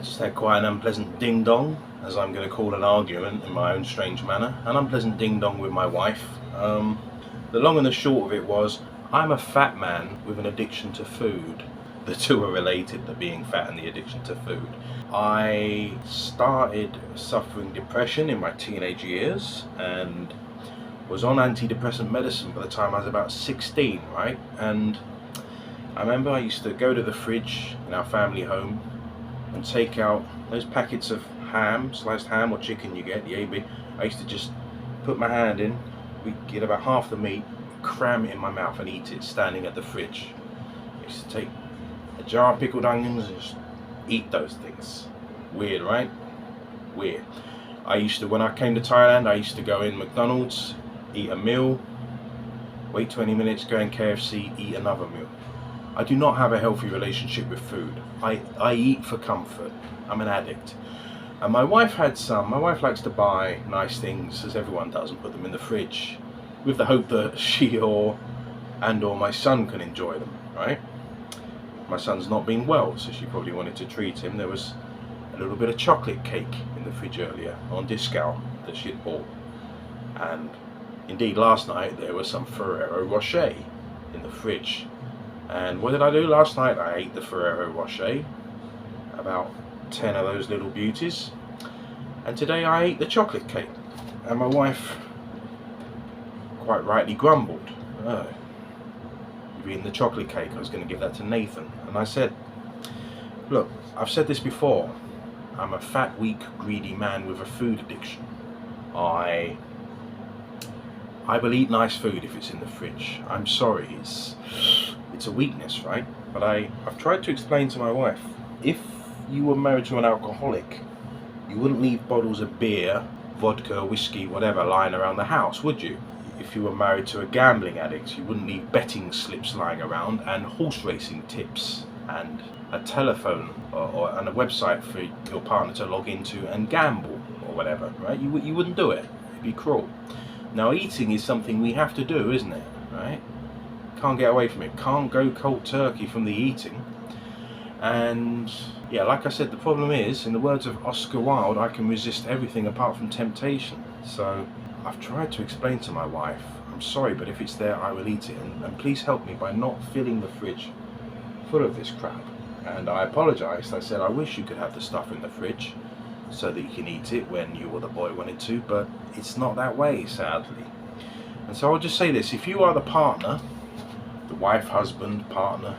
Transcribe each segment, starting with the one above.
I just had quite an unpleasant ding-dong, as I'm going to call an argument in my own strange manner, an unpleasant ding-dong with my wife. The long and the short of it was, I'm a fat man with an addiction to food. The two are related, the being fat and the addiction to food. I started suffering depression in my teenage years and was on antidepressant medicine by the time I was about 16, right? And I remember I used to go to the fridge in our family home and take out those packets of ham, sliced ham or chicken you get, the AB. I used to just put my hand in, we'd get about half the meat, cram it in my mouth and eat it standing at the fridge. I used to take a jar of pickled onions and just eat those things. Weird, right? Weird. I used to, when I came to Thailand, I used to go in McDonald's, eat a meal, wait 20 minutes, go in KFC, eat another meal. I do not have a healthy relationship with food. I eat for comfort. I'm an addict. And my wife had some. My wife likes to buy nice things, as everyone does, and put them in the fridge with the hope that she or my son can enjoy them, right? My son's not been well, so she probably wanted to treat him. There was a little bit of chocolate cake in the fridge earlier on discount that she had bought. And indeed last night there was some Ferrero Rocher in the fridge. And what did I do last night? I ate the Ferrero Rocher, about 10 of those little beauties. And today I ate the chocolate cake. And my wife quite rightly grumbled. Oh, you've eaten the chocolate cake, I was going to give that to Nathan. And I said, look, I've said this before, I'm a fat, weak, greedy man with a food addiction. I will eat nice food if it's in the fridge. I'm sorry, it's a weakness, right? But I've tried to explain to my wife, if you were married to an alcoholic, you wouldn't leave bottles of beer, vodka, whiskey, whatever lying around the house, would you? If you were married to a gambling addict, you wouldn't leave betting slips lying around and horse racing tips and a telephone and a website for your partner to log into and gamble or whatever, right? You wouldn't do it. It'd be cruel. Now eating is something we have to do, isn't it? Right? Can't get away from it. Can't go cold turkey from the eating. And yeah, like I said, the problem is, in the words of Oscar Wilde, I can resist everything apart from temptation. So I've tried to explain to my wife, I'm sorry, but if it's there, I will eat it. And please help me by not filling the fridge full of this crap. And I apologised. I said, I wish you could have the stuff in the fridge so that you can eat it when you or the boy wanted to, but it's not that way, sadly. And so I'll just say this, if you are the partner, the wife, husband, partner,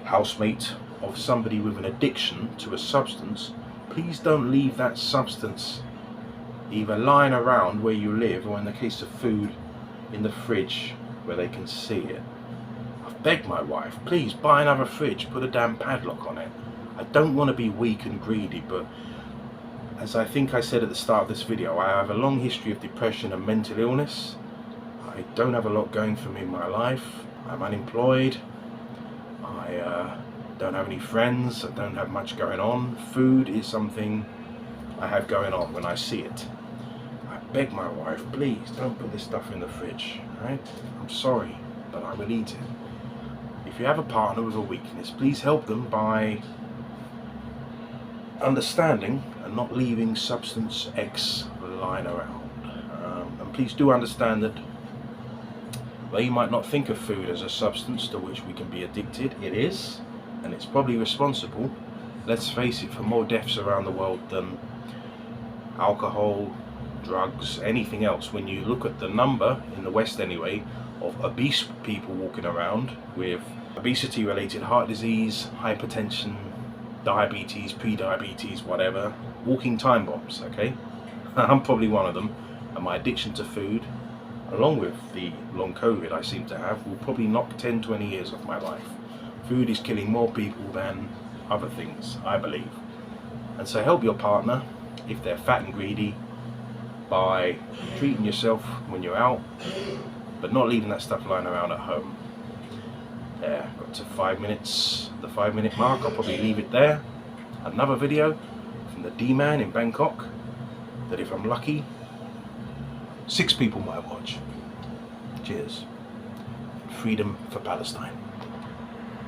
housemate of somebody with an addiction to a substance, please don't leave that substance either lying around where you live, or in the case of food, in the fridge where they can see it. I've begged my wife, please buy another fridge, put a damn padlock on it. I don't want to be weak and greedy, but as I think I said at the start of this video, I have a long history of depression and mental illness. I don't have a lot going for me in my life. I'm unemployed. I don't have any friends. I don't have much going on. Food is something I have going on when I see it. I beg my wife, please don't put this stuff in the fridge, right? I'm sorry, but I will eat it. If you have a partner with a weakness, please help them by understanding and not leaving substance X lying around. And please do understand that though you might not think of food as a substance to which we can be addicted, it is, and it's probably responsible, let's face it, for more deaths around the world than alcohol, drugs, anything else. When you look at the number, in the West anyway, of obese people walking around with obesity related heart disease, hypertension, diabetes, pre-diabetes, whatever, walking time bombs, okay? I'm probably one of them, and my addiction to food, along with the long COVID I seem to have, will probably knock 10-20 years off my life. Food is killing more people than other things, I believe. And so help your partner, if they're fat and greedy, by treating yourself when you're out, but not leaving that stuff lying around at home. Yeah, got to 5 minutes, the 5-minute mark. I'll probably leave it there. Another video from the D-Man in Bangkok that, if I'm lucky, 6 people might watch. Cheers. Freedom for Palestine.